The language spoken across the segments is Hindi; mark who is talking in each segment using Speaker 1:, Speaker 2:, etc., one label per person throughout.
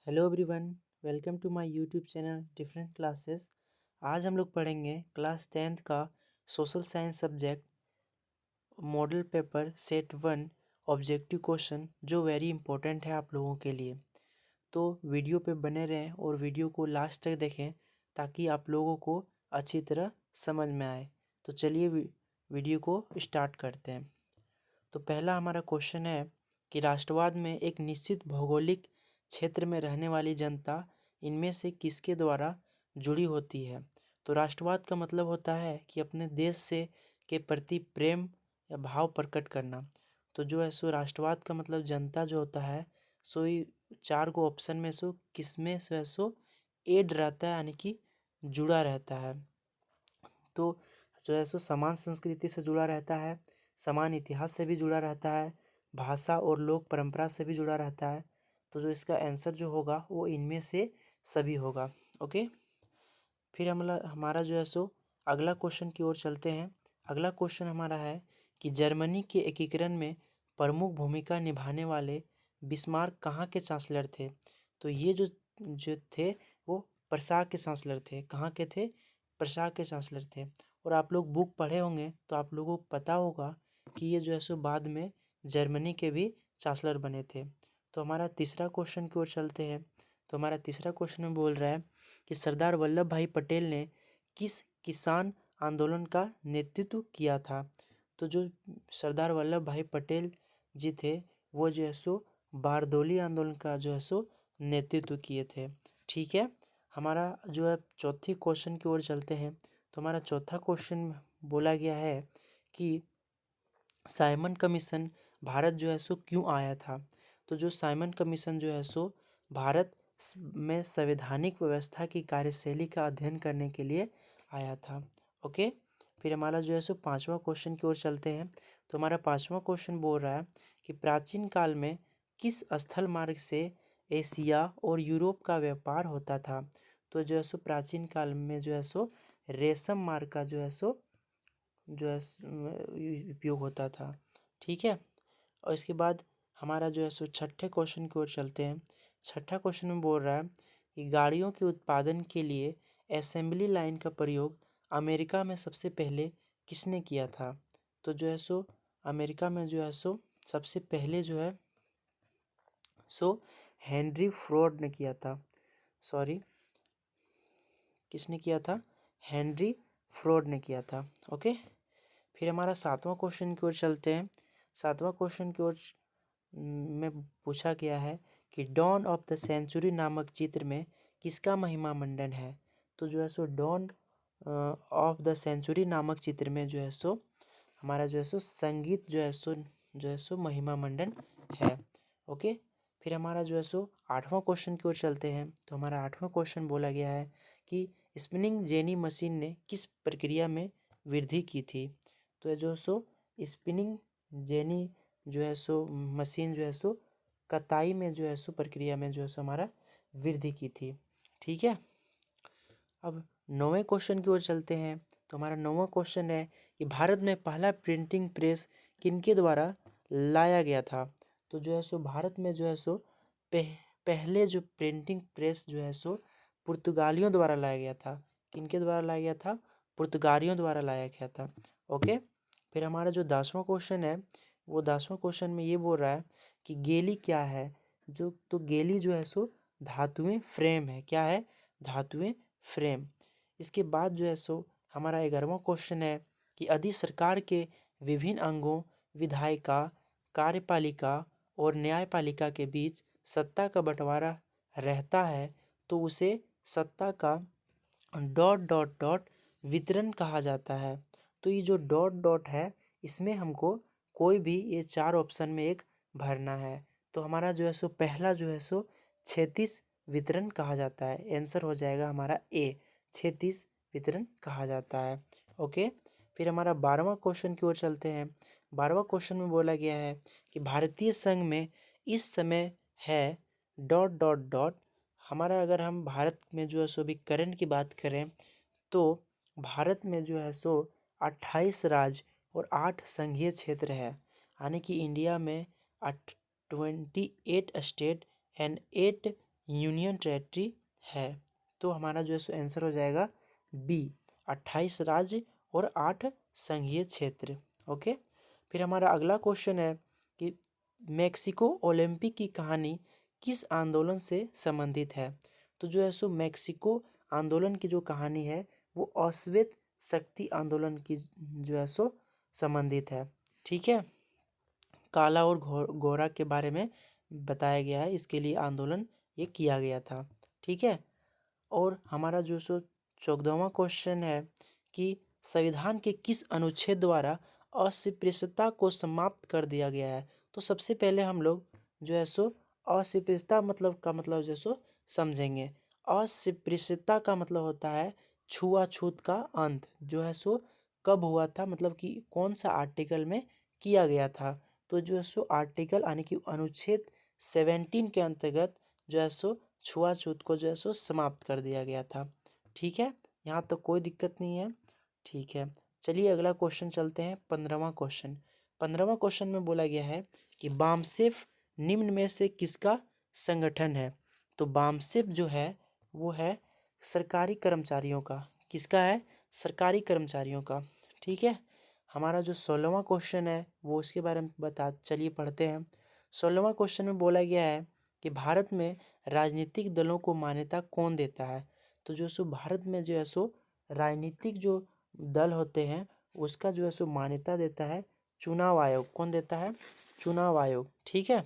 Speaker 1: Hello everyone, welcome to my YouTube channel different classes. आज हम लोग पढ़ेंगे क्लास 10th का social science subject model paper set 1 objective question, जो वेरी इंपॉर्टेंट है आप लोगों के लिए। तो वीडियो पे बने रहें और वीडियो को लास्ट तक देखें ताकि आप लोगों को अच्छी तरह समझ में आए। तो चलिए वीडियो को स्टार्ट करते हैं। तो पहला हमारा क्वेश्चन है कि राष्ट्रवाद में एक निश्चित भौगोलिक क्षेत्र में रहने वाली जनता इनमें से किसके द्वारा जुड़ी होती है। तो राष्ट्रवाद का मतलब होता है कि अपने देश से के प्रति प्रेम या भाव प्रकट करना। तो जो है सो राष्ट्रवाद का मतलब जनता जो होता है सो ये चार को ऑप्शन में सो किसमें से है सो एड रहता है, यानी कि जुड़ा रहता है। तो जो है सो समान संस्कृति से जुड़ा रहता है, समान इतिहास से भी जुड़ा रहता है, भाषा और लोक परंपरा से भी जुड़ा रहता है। तो जो इसका आंसर जो होगा वो इनमें से सभी होगा। ओके, फिर हमारा जो है सो अगला क्वेश्चन की ओर चलते हैं। अगला क्वेश्चन हमारा है कि जर्मनी के एकीकरण में प्रमुख भूमिका निभाने वाले बिस्मार्क कहाँ के चांसलर थे। तो ये जो जो थे वो प्रसाग के चांसलर थे। कहाँ के थे? प्रसाग के चांसलर थे। और आप लोग बुक पढ़े होंगे तो आप लोगों को पता होगा कि ये जो है सो बाद में जर्मनी के भी चांसलर बने थे। तो हमारा तीसरा क्वेश्चन की ओर चलते हैं। तो हमारा तीसरा क्वेश्चन में बोल रहा है कि सरदार वल्लभ भाई पटेल ने किस किसान आंदोलन का नेतृत्व किया था। तो जो सरदार वल्लभ भाई पटेल जी थे वो जो है सो बारदोली आंदोलन का जो है सो नेतृत्व किए थे। ठीक है, हमारा जो है चौथी क्वेश्चन की ओर चलते हैं। तो हमारा चौथा क्वेश्चन बोला गया है कि साइमन कमीशन भारत जो है सो क्यों आया था। तो जो साइमन कमीशन जो है सो भारत में संवैधानिक व्यवस्था की कार्यशैली का अध्ययन करने के लिए आया था। ओके, फिर हमारा जो है सो पांचवा क्वेश्चन की ओर चलते हैं। तो हमारा पांचवा क्वेश्चन बोल रहा है कि प्राचीन काल में किस स्थल मार्ग से एशिया और यूरोप का व्यापार होता था। तो जो है सो प्राचीन काल में जो है सो रेशम मार्ग का जो है उपयोग होता था। ठीक है, और इसके बाद हमारा जो है सो छठे क्वेश्चन की ओर चलते हैं। छठा क्वेश्चन में बोल रहा है कि गाड़ियों के उत्पादन के लिए असेंबली लाइन का प्रयोग अमेरिका में सबसे पहले किसने किया था। तो जो है सो अमेरिका में जो है सो सबसे पहले जो है सो हेनरी फोर्ड ने किया था। सॉरी, किसने किया था? हेनरी फोर्ड ने किया था। ओके, फिर हमारा सातवां क्वेश्चन की ओर चलते हैं। सातवां क्वेश्चन की ओर में पूछा गया है कि डॉन ऑफ द सेंचुरी नामक चित्र में किसका महिमा मंडन है। तो जो है सो डॉन ऑफ द सेंचुरी नामक चित्र में जो है सो हमारा जो है सो संगीत जो है सो महिमा मंडन है। ओके, फिर हमारा जो है सो आठवां क्वेश्चन की ओर चलते हैं। तो हमारा आठवां क्वेश्चन बोला गया है कि स्पिनिंग जेनी मशीन ने किस प्रक्रिया में वृद्धि की थी। तो जो सो स्पिनिंग जेनी जो है सो मशीन जो है सो कताई में जो है सो प्रक्रिया में जो है सो हमारा वृद्धि की थी। ठीक है, अब नौवें क्वेश्चन की ओर चलते हैं। तो हमारा नौवां क्वेश्चन है कि भारत में पहला प्रिंटिंग प्रेस किनके द्वारा लाया गया था। तो जो है सो भारत में जो है सो पहले जो प्रिंटिंग प्रेस जो है सो पुर्तगालियों द्वारा लाया गया था। किनके द्वारा लाया गया था? पुर्तगालियों द्वारा लाया गया था। ओके, फिर हमारा जो 10वां क्वेश्चन है वो 10वां क्वेश्चन में ये बोल रहा है कि गेली क्या है। तो गेली जो है सो धातुएं फ्रेम है। क्या है? धातुएं फ्रेम। इसके बाद जो है सो हमारा 11वां क्वेश्चन है कि यदि सरकार के विभिन्न अंगों विधायिका, कार्यपालिका और न्यायपालिका के बीच सत्ता का बंटवारा रहता है तो उसे सत्ता का डॉट डॉट डॉट वितरण कहा जाता है। तो ये जो डॉट डॉट है इसमें हमको कोई भी ये चार ऑप्शन में एक भरना है। तो हमारा जो है सो पहला जो है सो 36 वितरण कहा जाता है। आंसर हो जाएगा हमारा ए, 36 वितरण कहा जाता है। ओके, फिर हमारा 12वां क्वेश्चन की ओर चलते हैं। 12वां क्वेश्चन में बोला गया है कि भारतीय संघ में इस समय है डॉट डॉट डॉट। हमारा अगर हम भारत में जो है सो अभी करंट की बात करें तो भारत में जो है सो 28 राज्य और 8 संघीय क्षेत्र है। यानी कि इंडिया में 28 स्टेट एंड 8 यूनियन टेरेटरी है। तो हमारा जो है सो आंसर हो जाएगा बी, 28 राज्य और 8 संघीय क्षेत्र। ओके। फिर हमारा अगला क्वेश्चन है कि मेक्सिको ओलंपिक की कहानी किस आंदोलन से संबंधित है। तो जो है सो मेक्सिको आंदोलन की जो कहानी है वो अश्वेत शक्ति आंदोलन की जो है सो संबंधित है। ठीक है, काला और गोरा के बारे में बताया गया है, इसके लिए आंदोलन ये किया गया था। ठीक है। और हमारा जो सो 14वां क्वेश्चन है कि संविधान के किस अनुच्छेद द्वारा अस्पृश्यता को समाप्त कर दिया गया है। तो सबसे पहले हम लोग जो है सो अस्पृश्यता मतलब का मतलब जो है सो समझेंगे। अस्पृश्यता का मतलब होता है छुआछूत का अंत। जो है सो कब हुआ था, मतलब कि कौन सा आर्टिकल में किया गया था। तो जो है सो आर्टिकल यानी कि अनुच्छेद 17 के अंतर्गत जो है सो छुआछूत को जो है सो समाप्त कर दिया गया था। ठीक है, यहाँ तो कोई दिक्कत नहीं है। ठीक है, चलिए अगला क्वेश्चन चलते हैं। 15वां क्वेश्चन। 15वां क्वेश्चन में बोला गया है कि बामसेफ निम्न में से किसका संगठन है। तो बामसेफ जो है वो है सरकारी कर्मचारियों का। किसका है? सरकारी कर्मचारियों का। ठीक है। हमारा जो 16वां क्वेश्चन है वो इसके बारे में चलिए पढ़ते हैं। 16वां क्वेश्चन में बोला गया है कि भारत में राजनीतिक दलों को मान्यता कौन देता है। तो जो सो भारत में जो है सो राजनीतिक जो दल होते हैं उसका जो है सो मान्यता देता है चुनाव आयोग। कौन देता है? चुनाव आयोग। ठीक है।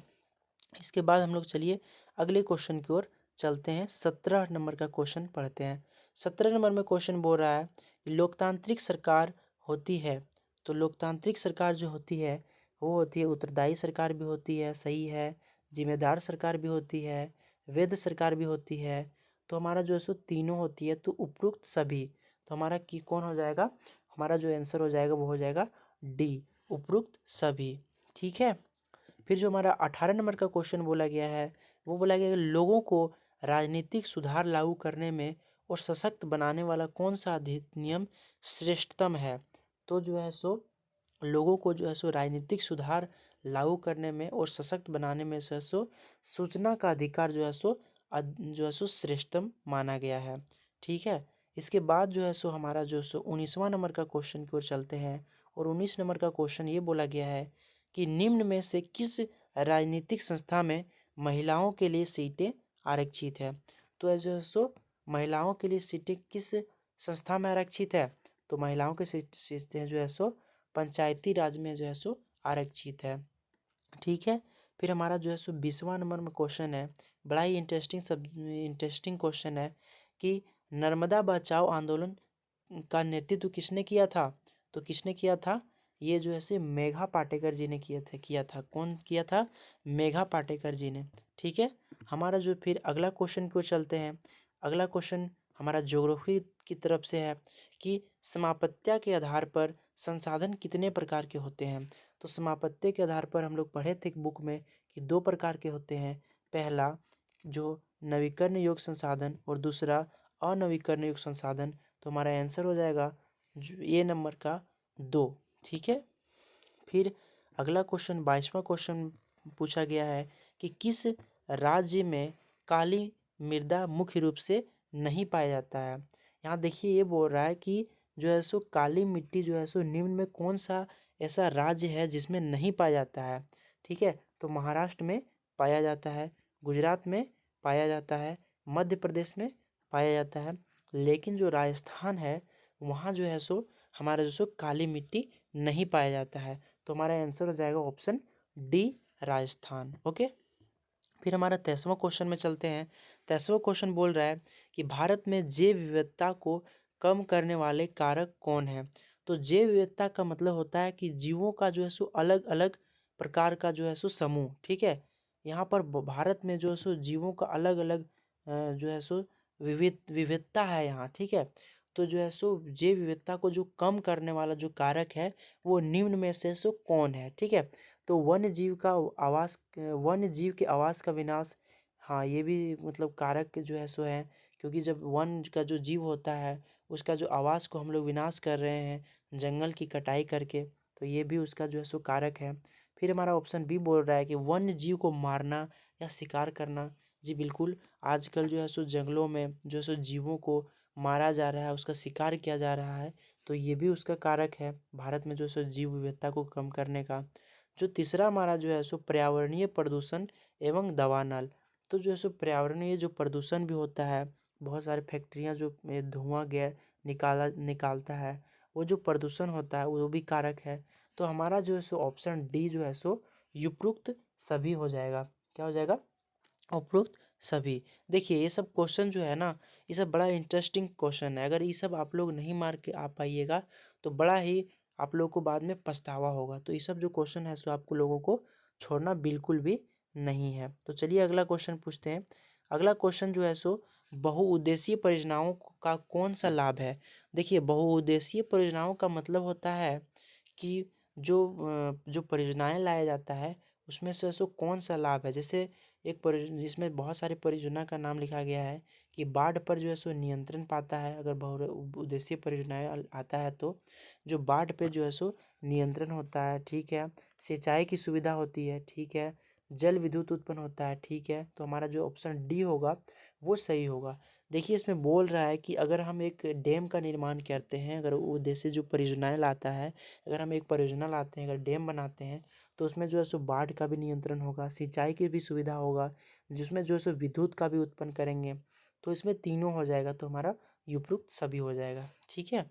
Speaker 1: इसके बाद हम लोग चलिए अगले क्वेश्चन की ओर चलते हैं। 17 नंबर का क्वेश्चन पढ़ते हैं। 17 नंबर में क्वेश्चन बोल रहा है कि लोकतांत्रिक सरकार होती है। तो लोकतांत्रिक सरकार जो होती है वो होती है उत्तरदायी सरकार भी होती है, सही है, जिम्मेदार सरकार भी होती है, वैध सरकार भी होती है। तो हमारा जो है सो तीनों होती है। तो उपरोक्त सभी, तो हमारा की कौन हो जाएगा? हमारा जो आंसर हो जाएगा वो हो जाएगा डी, उपरोक्त सभी। ठीक है। फिर जो हमारा 18 नंबर का क्वेश्चन बोला गया है वो बोला गया है कि लोगों को राजनीतिक सुधार लागू करने में और सशक्त बनाने वाला कौन सा अधिनियम श्रेष्ठतम है। तो जो है सो लोगों को जो है सो राजनीतिक सुधार लागू करने में और सशक्त बनाने में जो है सो सूचना का अधिकार जो है सो जो है सो श्रेष्ठतम माना गया है। ठीक है। इसके बाद जो है सो हमारा जो सो 19वां नंबर का क्वेश्चन की ओर चलते हैं। और 19 नंबर का क्वेश्चन ये बोला गया है कि निम्न में से किस राजनीतिक संस्था में महिलाओं के लिए सीटें आरक्षित है। तो जो है सो महिलाओं के लिए सीटें किस संस्था में आरक्षित है। तो महिलाओं की सीटें जो है सो पंचायती राज में जो है सो आरक्षित है। ठीक है। फिर हमारा जो है सो 20वां नंबर में क्वेश्चन है, बड़ा ही इंटरेस्टिंग क्वेश्चन है कि नर्मदा बचाओ आंदोलन का नेतृत्व किसने किया था। तो किसने किया था? ये जो है से मेघा पाटेकर जी ने किया था। कौन किया था? मेघा पाटेकर जी ने। ठीक है। हमारा जो फिर अगला क्वेश्चन को चलते हैं। अगला क्वेश्चन हमारा ज्योग्राफी की तरफ से है कि समापत्तिया के आधार पर संसाधन कितने प्रकार के होते हैं। तो समापत्ति के आधार पर हम लोग पढ़े थे एक बुक में कि 2 प्रकार के होते हैं। पहला जो नवीकरण योग्य संसाधन और दूसरा अनवीकरण योग्य संसाधन। तो हमारा आंसर हो जाएगा ए नंबर का 2। ठीक है। फिर अगला क्वेश्चन 22वां क्वेश्चन पूछा गया है कि किस राज्य में काली मृदा मुख्य रूप से नहीं पाया जाता है। यहाँ देखिए ये बोल रहा है कि जो है सो काली मिट्टी जो है सो निम्न में कौन सा ऐसा राज्य है जिसमें नहीं पाया जाता है। ठीक है। तो महाराष्ट्र में पाया जाता है, गुजरात में पाया जाता है, मध्य प्रदेश में पाया जाता है, लेकिन जो राजस्थान है वहाँ जो है सो हमारा जो सो काली मिट्टी नहीं पाया जाता है। तो हमारा आंसर हो जाएगा ऑप्शन डी, राजस्थान। ओके। फिर हमारा 23वां क्वेश्चन में चलते हैं। 23वां क्वेश्चन बोल रहा है कि भारत में जैव विविधता को कम करने वाले कारक कौन है। तो जैव विविधता का मतलब होता है कि जीवों का जो है सो अलग अलग प्रकार का जो है सो समूह। ठीक है। यहाँ पर भारत में जो है सो जीवों का अलग अलग जो है सो विविधता है यहाँ। ठीक है। तो जो है सो जैव विविधता को जो कम करने वाला जो कारक है वो निम्न में से सो कौन है। ठीक है। तो वन्य जीव के आवास का विनाश, हाँ ये भी मतलब कारक जो है सो है, क्योंकि जब वन का जो जीव होता है उसका जो आवास को हम लोग विनाश कर रहे हैं जंगल की कटाई करके, तो ये भी उसका जो है सो कारक है। फिर हमारा ऑप्शन बी बोल रहा है कि वन्य जीव को मारना या शिकार करना जी बिल्कुल, आजकल जो है सो जंगलों में जो है सो जीवों को मारा जा रहा है, उसका शिकार किया जा रहा है, तो ये भी उसका कारक है भारत में जो है सो जीव विविधता को कम करने का। जो तीसरा हमारा जो है सो पर्यावरणीय प्रदूषण एवं दवानल। तो जो है सो पर्यावरणीय जो प्रदूषण भी होता है, बहुत सारी फैक्ट्रियाँ जो धुआं गैस निकालता है, वो जो प्रदूषण होता है वो भी कारक है। तो हमारा जो है सो ऑप्शन डी जो है सो उपयुक्त सभी हो जाएगा। क्या हो जाएगा? उपरोक्त सभी। देखिए ये सब क्वेश्चन जो है ना, ये सब बड़ा इंटरेस्टिंग क्वेश्चन है। अगर ये सब आप लोग नहीं मार के आ पाइएगा तो बड़ा ही आप लोगों को बाद में पछतावा होगा। तो ये सब जो क्वेश्चन है सो आपको लोगों को छोड़ना बिल्कुल भी नहीं है। तो चलिए अगला क्वेश्चन पूछते हैं। अगला क्वेश्चन जो है सो बहुउद्देशीय परियोजनाओं का कौन सा लाभ है? देखिए बहुउद्देशीय परियोजनाओं का मतलब होता है कि जो परियोजनाएं लाया जाता है उसमें से सो कौन सा लाभ है। जैसे एक जिसमें बहुत सारी परियोजना का नाम लिखा गया है कि बाढ़ पर जो है सो नियंत्रण पाता है। अगर बहुउद्देशीय परियोजनाएं आता है तो जो बाढ़ पे जो है सो नियंत्रण होता है, ठीक है। सिंचाई की सुविधा होती है, ठीक है। जल विद्युत उत्पन्न होता है, ठीक है। तो हमारा जो ऑप्शन डी होगा वो सही होगा। देखिए इसमें बोल रहा है कि अगर हम एक डैम का निर्माण करते हैं, अगर उद्देश्य जो परियोजनाएं लाता है, अगर हम एक परियोजना लाते हैं, अगर डैम बनाते हैं तो उसमें जो है सो बाढ़ का भी नियंत्रण होगा, सिंचाई की भी सुविधा होगा, जिसमें जो है सो विद्युत का भी उत्पन्न करेंगे। तो इसमें तीनों हो जाएगा, तो हमारा उपयुक्त सभी हो जाएगा, ठीक है।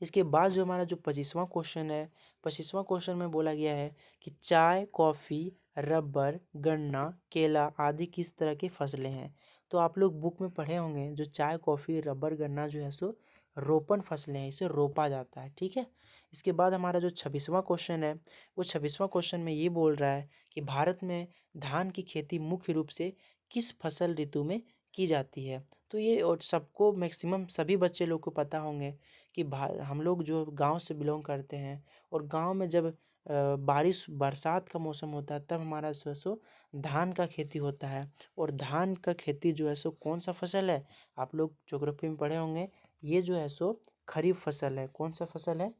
Speaker 1: इसके बाद जो हमारा जो 25वां क्वेश्चन है, 25वां क्वेश्चन में बोला गया है कि चाय, कॉफ़ी, रबर, गन्ना, केला आदि किस तरह की फसलें हैं। तो आप लोग बुक में पढ़े होंगे जो चाय, कॉफ़ी, रबर, गन्ना जो है सो रोपण फसलें हैं, इसे रोपा जाता है, ठीक है। इसके बाद हमारा जो 26वां क्वेश्चन है, वो 26वां क्वेश्चन में ये बोल रहा है कि भारत में धान की खेती मुख्य रूप से किस फसल ऋतु में की जाती है। तो ये और सबको मैक्सिमम सभी बच्चे लोग को पता होंगे कि हम लोग जो गांव से बिलोंग करते हैं और गांव में जब बारिश बरसात का मौसम होता है तब हमारा जो है सो धान का खेती होता है। और धान का खेती जो है सो कौन सा फसल है, आप लोग ज्योग्राफी में पढ़े होंगे, ये जो है सो खरीफ फसल है। कौन सा फसल है?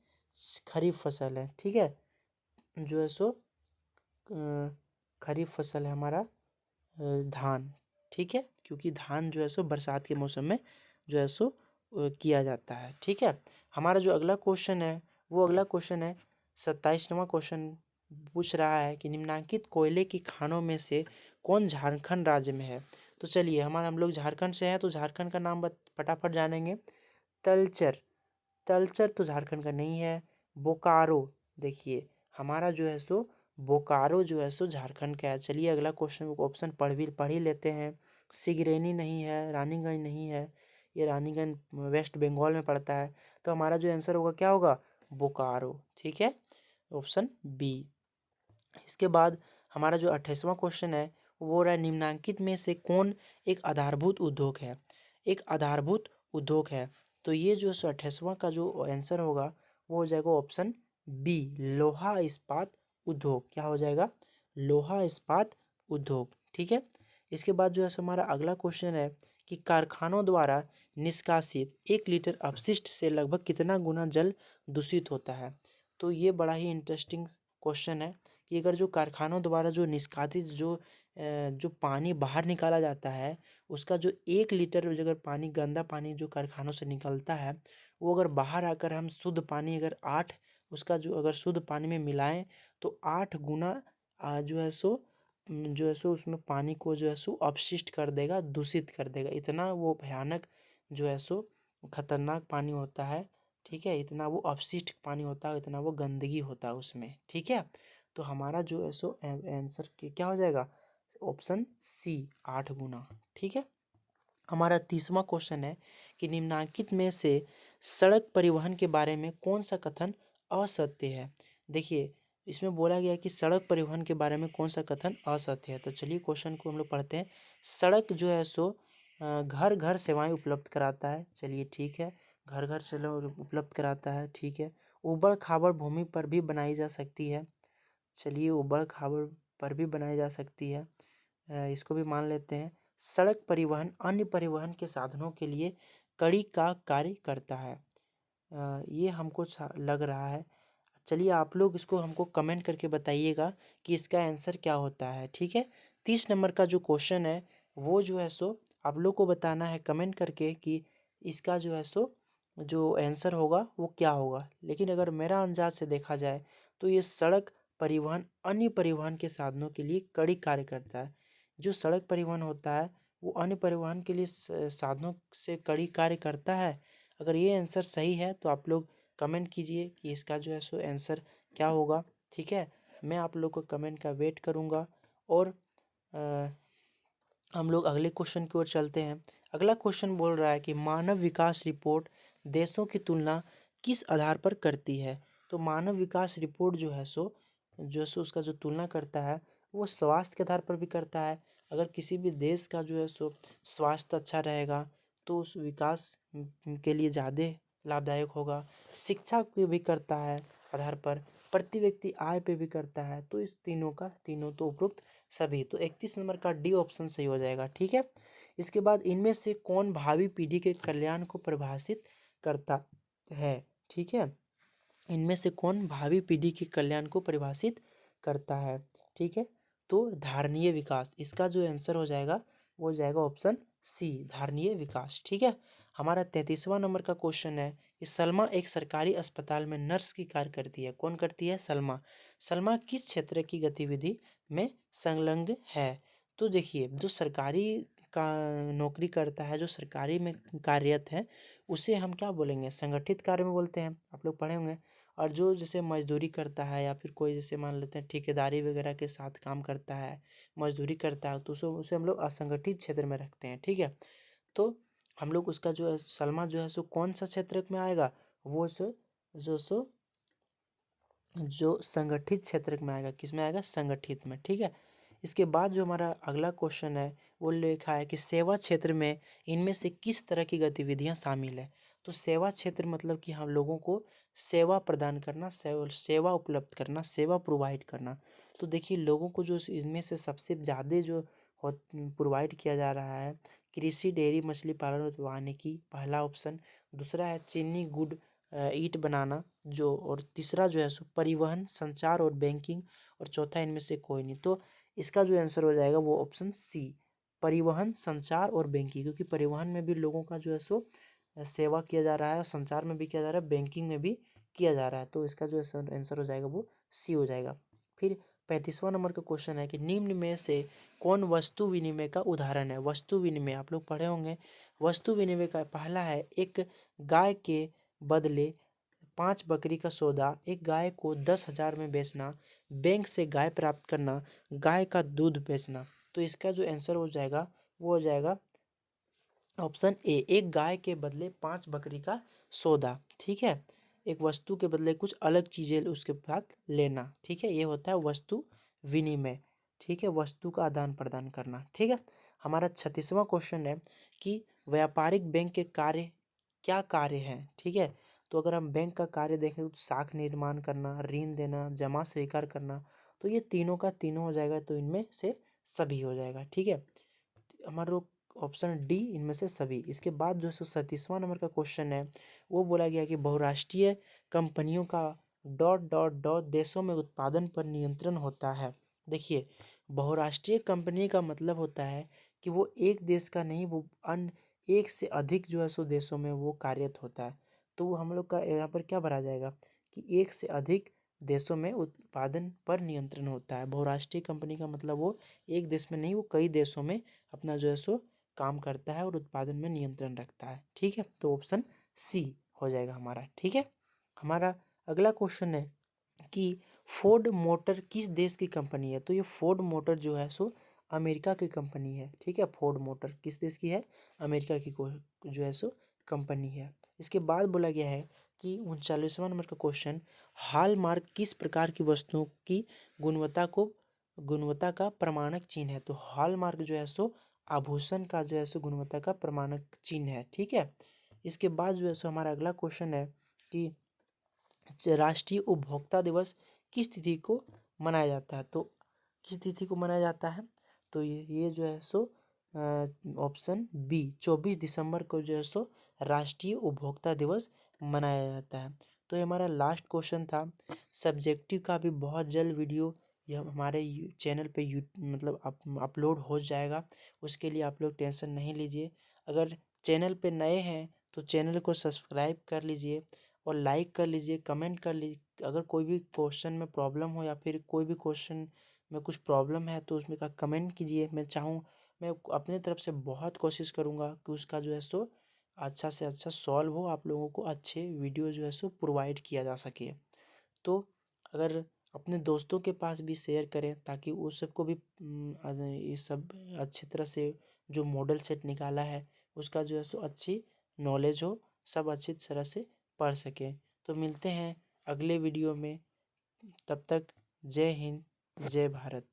Speaker 1: खरीफ फसल है, ठीक है। जो है सो खरीफ फसल है हमारा धान, ठीक है। क्योंकि धान जो है सो बरसात के मौसम में जो है सो किया जाता है, ठीक है। हमारा जो अगला क्वेश्चन है, वो अगला क्वेश्चन है 27वां क्वेश्चन पूछ रहा है कि निम्नलिखित कोयले की खानों में से कौन झारखंड राज्य में है। तो चलिए हम लोग झारखंड से हैं तो झारखंड का नाम फटाफट जानेंगे। तलचर, तलचर तो झारखंड का नहीं है। बोकारो, देखिए हमारा जो है सो बोकारो जो है सो झारखंड का है। चलिए अगला क्वेश्चन ऑप्शन पढ़ ही लेते हैं। सिगरेनी नहीं है, रानीगंज नहीं है, ये रानीगंज वेस्ट बंगाल में पड़ता है। तो हमारा जो आंसर होगा क्या होगा? बोकारो, ठीक है, ऑप्शन बी। इसके बाद हमारा जो 28वां क्वेश्चन है वो हो रहा है निम्नलिखित में से कौन एक आधारभूत उद्योग है। एक आधारभूत उद्योग है, तो ये जो 28वां का जो आंसर होगा वो हो जाएगा ऑप्शन बी, लोहा इस्पात उद्योग। क्या हो जाएगा? लोहा इस्पात उद्योग, ठीक है। इसके बाद जो है सो हमारा अगला क्वेश्चन है कि कारखानों द्वारा निष्कासित 1 लीटर अपशिष्ट से लगभग कितना गुना जल दूषित होता है। तो ये बड़ा ही इंटरेस्टिंग क्वेश्चन है कि अगर जो कारखानों द्वारा जो निष्कासित जो पानी बाहर निकाला जाता है, उसका जो 1 लीटर अगर पानी, गंदा पानी जो कारखानों से निकलता है, वो अगर बाहर आकर हम शुद्ध पानी अगर आठ उसका जो अगर शुद्ध पानी में मिलाएं तो 8 गुना जो है सो उसमें पानी को जो है सो अपशिष्ट कर देगा, दूषित कर देगा। इतना वो भयानक जो है सो खतरनाक पानी होता है, ठीक है। इतना वो अपशिष्ट पानी होता है, इतना वो गंदगी होता है उसमें, ठीक है। तो हमारा जो है सो आंसर क्या हो जाएगा? ऑप्शन सी, 8 गुना, ठीक है। हमारा 30वां क्वेश्चन है कि निम्नलिखित में से सड़क परिवहन के बारे में कौन सा कथन असत्य है। देखिए इसमें बोला गया है कि सड़क परिवहन के बारे में कौन सा कथन असत्य है। तो चलिए क्वेश्चन को हम लोग पढ़ते हैं। सड़क जो है सो घर घर सेवाएं उपलब्ध कराता है, चलिए ठीक है। घर घर से उपलब्ध कराता है, ठीक है। ऊबड़ खाबड़ भूमि पर भी बनाई जा सकती है, चलिए ऊबड़ खाबड़ पर भी बनाई जा सकती है, इसको भी मान लेते हैं। सड़क परिवहन अन्य परिवहन के साधनों के लिए कड़ी का कार्य करता है, ये हमको लग रहा है। चलिए आप लोग इसको हमको कमेंट करके बताइएगा कि इसका आंसर क्या होता है, ठीक है। 31 नंबर का जो क्वेश्चन है वो जो है सो आप लोग को बताना है कमेंट करके कि इसका जो है सो जो आंसर होगा वो क्या होगा। लेकिन अगर मेरा अंदाज से देखा जाए तो ये सड़क परिवहन अन्य परिवहन के साधनों के लिए कड़ी कार्य करता है। जो सड़क परिवहन होता है वो अन्य परिवहन के लिए साधनों से कड़ी कार्य करता है। अगर ये आंसर सही है तो आप लोग कमेंट कीजिए कि इसका जो है सो आंसर क्या होगा। ठीक है, मैं आप लोग को कमेंट का वेट करूँगा। और हम लोग अगले क्वेश्चन की ओर चलते हैं। अगला क्वेश्चन बोल रहा है कि मानव विकास रिपोर्ट देशों की तुलना किस आधार पर करती है। तो मानव विकास रिपोर्ट जो है सो उसका जो तुलना करता है वो स्वास्थ्य के आधार पर भी करता है। अगर किसी भी देश का जो है सो स्वास्थ्य अच्छा रहेगा तो उस विकास के लिए ज़्यादा लाभदायक होगा। शिक्षा पे भी करता है आधार पर, प्रति व्यक्ति आय पे भी करता है। तो इस तीनों तो उपरोक्त सभी, तो 31 नंबर का डी ऑप्शन सही हो जाएगा। ठीक है, इसके बाद इनमें से कौन भावी पीढ़ी के कल्याण को परिभाषित करता है। ठीक है, इनमें से कौन भावी पीढ़ी के कल्याण को परिभाषित करता है। ठीक है, तो धारणीय विकास, इसका जो आंसर हो जाएगा वो हो जाएगा ऑप्शन सी, धारणीय विकास। ठीक है, हमारा 33वां नंबर का क्वेश्चन है कि सलमा एक सरकारी अस्पताल में नर्स की कार्य करती है। कौन करती है? सलमा। सलमा किस क्षेत्र की गतिविधि में संलग्न है? तो देखिए, जो सरकारी का नौकरी करता है, जो सरकारी में कार्यरत है, उसे हम क्या बोलेंगे? संगठित कार्य में बोलते हैं, आप लोग पढ़े होंगे। और जो जैसे मजदूरी करता है या फिर कोई जैसे मान लेते हैं ठेकेदारी वगैरह के साथ काम करता है, मजदूरी करता है, तो उसे हम लोग असंगठित क्षेत्र में रखते हैं। ठीक है, तो हम लोग उसका जो है सलमा जो है सो कौन सा क्षेत्र में आएगा? वो सो जो सो जो संगठित क्षेत्र में आएगा। किस में आएगा? संगठित में। ठीक है, इसके बाद जो हमारा अगला क्वेश्चन है वो लिखा है कि सेवा क्षेत्र में इनमें से किस तरह की गतिविधियां शामिल है। तो सेवा क्षेत्र मतलब कि हम लोगों को सेवा प्रदान करना, सेवा उपलब्ध करना, सेवा प्रोवाइड करना। तो देखिए, लोगों को जो इनमें से सबसे ज़्यादा जो प्रोवाइड किया जा रहा है, कृषि, डेयरी, मछली पालन और वानिकी, पहला ऑप्शन। दूसरा है चीनी, गुड़, ईंट बनाना, जो, और तीसरा जो है सो परिवहन, संचार और बैंकिंग, और चौथा इनमें से कोई नहीं। तो इसका जो आंसर हो जाएगा वो ऑप्शन सी, परिवहन, संचार और बैंकिंग। क्योंकि परिवहन में भी लोगों का जो है सो सेवा किया जा रहा है, और संचार में भी किया जा रहा है, बैंकिंग में भी किया जा रहा है। तो इसका जो आंसर हो जाएगा वो सी हो जाएगा। फिर 35वां नंबर का क्वेश्चन है कि निम्न में से कौन वस्तु विनिमय का उदाहरण है। वस्तु विनिमय आप लोग पढ़े होंगे। वस्तु विनिमय का पहला है एक गाय के बदले 5 बकरी का सौदा, एक गाय को 10,000 में बेचना, बैंक से गाय प्राप्त करना, गाय का दूध बेचना। तो इसका जो आंसर हो जाएगा वो हो जाएगा ऑप्शन ए, एक गाय के बदले 5 बकरी का सौदा। ठीक है, एक वस्तु के बदले कुछ अलग चीज़ें उसके साथ लेना। ठीक है, ये होता है वस्तु विनिमय। ठीक है, वस्तु का आदान प्रदान करना। ठीक है, हमारा 36वां क्वेश्चन है कि व्यापारिक बैंक के कार्य क्या कार्य हैं। ठीक है, तो अगर हम बैंक का कार्य देखें तो साख निर्माण करना, ऋण देना, जमा स्वीकार करना। तो ये तीनों का तीनों हो जाएगा, तो इनमें से सभी हो जाएगा। ठीक है, हमारा ऑप्शन डी, इनमें से सभी। इसके बाद जो 37वां नंबर का क्वेश्चन है वो बोला गया कि बहुराष्ट्रीय कंपनियों का डॉट डॉट डॉट देशों में उत्पादन पर नियंत्रण होता है। देखिए, बहुराष्ट्रीय कंपनी का मतलब होता है कि वो एक देश का नहीं, वो अन्य एक से अधिक जो है सो देशों में वो कार्यरत होता है। तो वो हम लोग का यहाँ पर क्या भरा जाएगा कि एक से अधिक देशों में उत्पादन पर नियंत्रण होता है। बहुराष्ट्रीय कंपनी का मतलब वो एक देश में नहीं, वो कई देशों में अपना जो है सो काम करता है और उत्पादन में नियंत्रण रखता है। ठीक है, तो ऑप्शन सी हो जाएगा हमारा। ठीक है, हमारा अगला क्वेश्चन है कि फोर्ड मोटर किस देश की कंपनी है। तो ये फोर्ड मोटर जो है सो अमेरिका की कंपनी है। ठीक है, फोर्ड मोटर किस देश की है? अमेरिका की जो है सो कंपनी है। इसके बाद बोला गया है कि 39वां नंबर का क्वेश्चन, हॉलमार्क किस प्रकार की वस्तुओं की गुणवत्ता का प्रमाणक चिन्ह है। तो हॉलमार्क जो है सो आभूषण का जो है सो गुणवत्ता का प्रमाणक चिन्ह है। ठीक है, इसके बाद जो है सो हमारा अगला क्वेश्चन है कि राष्ट्रीय उपभोक्ता दिवस किस तिथि को मनाया जाता है। तो किस तिथि को मनाया जाता है? तो ये जो है सो ऑप्शन बी, 24 दिसंबर को जो है सो राष्ट्रीय उपभोक्ता दिवस मनाया जाता है। तो ये हमारा लास्ट क्वेश्चन था। सब्जेक्टिव का भी बहुत जल्द वीडियो यह हमारे चैनल पे मतलब अपलोड हो जाएगा। उसके लिए आप लोग टेंशन नहीं लीजिए। अगर चैनल पे नए हैं तो चैनल को सब्सक्राइब कर लीजिए और लाइक कर लीजिए, कमेंट कर लीजिए। अगर कोई भी क्वेश्चन में प्रॉब्लम हो या फिर कोई भी क्वेश्चन में कुछ प्रॉब्लम है तो उसमें का कमेंट कीजिए। मैं अपने तरफ से बहुत कोशिश करूँगा कि उसका जो है सो अच्छा से अच्छा सॉल्व हो, आप लोगों को अच्छे वीडियो जो है सो प्रोवाइड किया जा सके। तो अगर अपने दोस्तों के पास भी शेयर करें ताकि वो सबको भी ये सब अच्छी तरह से जो मॉडल सेट निकाला है उसका जो है सो अच्छी नॉलेज हो, सब अच्छी तरह से पढ़ सकें। तो मिलते हैं अगले वीडियो में, तब तक जय हिंद, जय भारत।